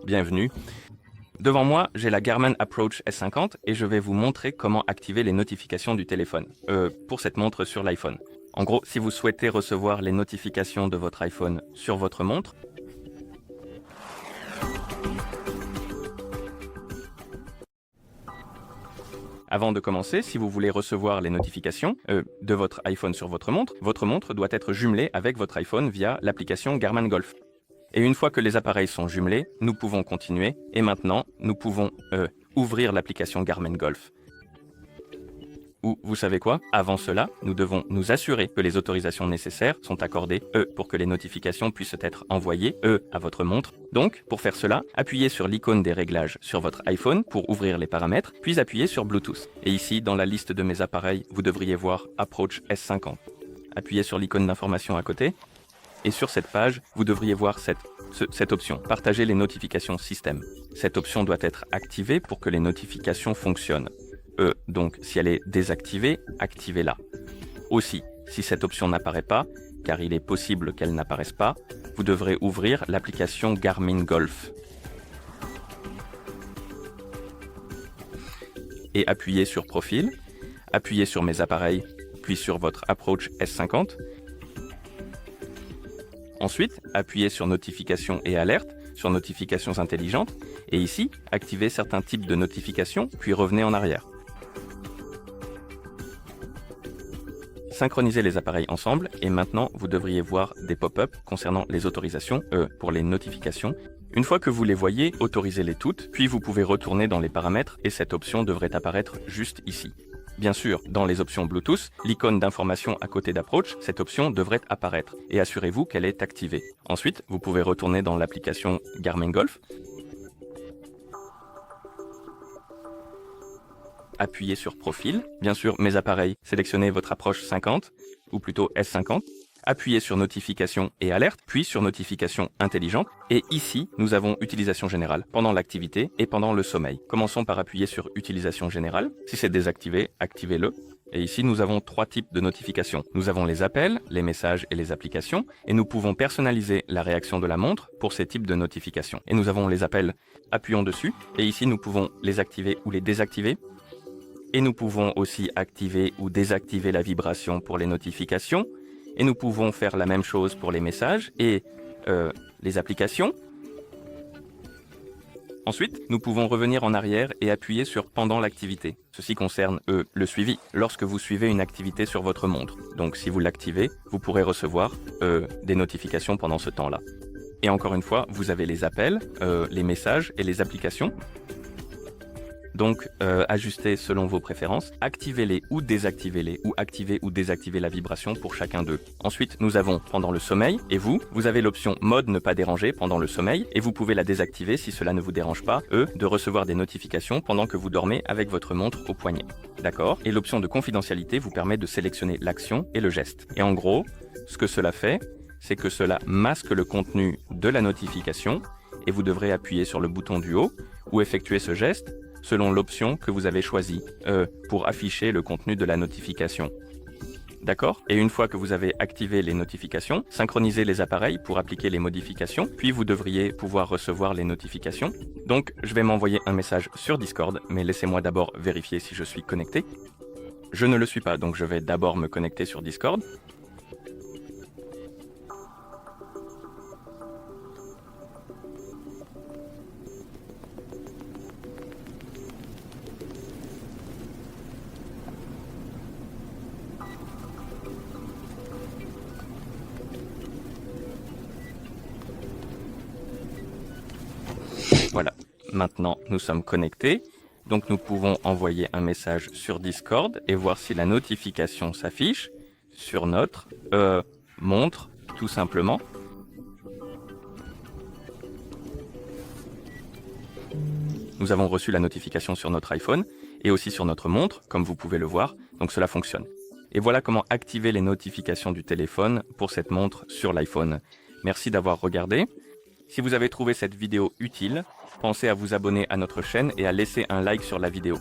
bienvenue. Devant moi, j'ai la Garmin Approach S50 et je vais vous montrer comment activer les notifications du téléphone, pour cette montre sur l'iPhone. En gros, si vous souhaitez recevoir les notifications de votre iPhone sur votre montre, avant de commencer, si vous voulez recevoir les notifications de votre iPhone sur votre montre doit être jumelée avec votre iPhone via l'application Garmin Golf. Et une fois que les appareils sont jumelés, nous pouvons continuer. Et maintenant, nous pouvons ouvrir l'application Garmin Golf. Ou, vous savez quoi? Avant cela, nous devons nous assurer que les autorisations nécessaires sont accordées, pour que les notifications puissent être envoyées, à votre montre. Donc, pour faire cela, appuyez sur l'icône des réglages sur votre iPhone pour ouvrir les paramètres, puis appuyez sur Bluetooth. Et ici, dans la liste de mes appareils, vous devriez voir Approach S50. Appuyez sur l'icône d'information à côté. Et sur cette page, vous devriez voir cette option, partager les notifications système. Cette option doit être activée pour que les notifications fonctionnent. Donc, si elle est désactivée, activez-la. Aussi, si cette option n'apparaît pas, car il est possible qu'elle n'apparaisse pas, vous devrez ouvrir l'application Garmin Golf. Et appuyez sur Profil, appuyez sur Mes appareils, puis sur votre Approach S50. Ensuite, appuyez sur Notifications et alertes, sur Notifications intelligentes, et ici, activez certains types de notifications, puis revenez en arrière. Synchronisez les appareils ensemble, et maintenant, vous devriez voir des pop-up concernant les autorisations, pour les notifications. Une fois que vous les voyez, autorisez-les toutes, puis vous pouvez retourner dans les paramètres, et cette option devrait apparaître juste ici. Bien sûr, dans les options Bluetooth, l'icône d'information à côté d'Approach, cette option devrait apparaître et assurez-vous qu'elle est activée. Ensuite, vous pouvez retourner dans l'application Garmin Golf, appuyez sur Profil, bien sûr Mes appareils, sélectionnez votre Approach 50, ou plutôt S50, appuyez sur Notifications et alertes, puis sur Notifications intelligentes, et ici, nous avons Utilisation générale, pendant l'activité et pendant le sommeil. Commençons par appuyer sur Utilisation générale. Si c'est désactivé, activez-le. Et ici, nous avons trois types de notifications. Nous avons les appels, les messages et les applications, et nous pouvons personnaliser la réaction de la montre pour ces types de notifications. Et nous avons les appels, appuyons dessus, et ici, nous pouvons les activer ou les désactiver. Et nous pouvons aussi activer ou désactiver la vibration pour les notifications. Et nous pouvons faire la même chose pour les messages et les applications. Ensuite, nous pouvons revenir en arrière et appuyer sur Pendant l'activité. Ceci concerne, le suivi, lorsque vous suivez une activité sur votre montre. Donc si vous l'activez, vous pourrez recevoir des notifications pendant ce temps-là. Et encore une fois, vous avez les appels, les messages et les applications. Donc, ajustez selon vos préférences, activez-les ou désactivez-les, ou activez ou désactivez la vibration pour chacun d'eux. Ensuite, nous avons pendant le sommeil, et vous avez l'option mode ne pas déranger pendant le sommeil, et vous pouvez la désactiver si cela ne vous dérange pas, de recevoir des notifications pendant que vous dormez avec votre montre au poignet. D'accord? Et l'option de confidentialité vous permet de sélectionner l'action et le geste. Et en gros, ce que cela fait, c'est que cela masque le contenu de la notification, et vous devrez appuyer sur le bouton du haut, ou effectuer ce geste, selon l'option que vous avez choisie pour afficher le contenu de la notification. D'accord? Et une fois que vous avez activé les notifications, synchronisez les appareils pour appliquer les modifications, puis vous devriez pouvoir recevoir les notifications. Donc, je vais m'envoyer un message sur Discord, mais laissez-moi d'abord vérifier si je suis connecté. Je ne le suis pas, donc je vais d'abord me connecter sur Discord. Voilà, maintenant nous sommes connectés, donc nous pouvons envoyer un message sur Discord et voir si la notification s'affiche sur notre montre, tout simplement. Nous avons reçu la notification sur notre iPhone et aussi sur notre montre, comme vous pouvez le voir, donc cela fonctionne. Et voilà comment activer les notifications du téléphone pour cette montre sur l'iPhone. Merci d'avoir regardé. Si vous avez trouvé cette vidéo utile, pensez à vous abonner à notre chaîne et à laisser un like sur la vidéo.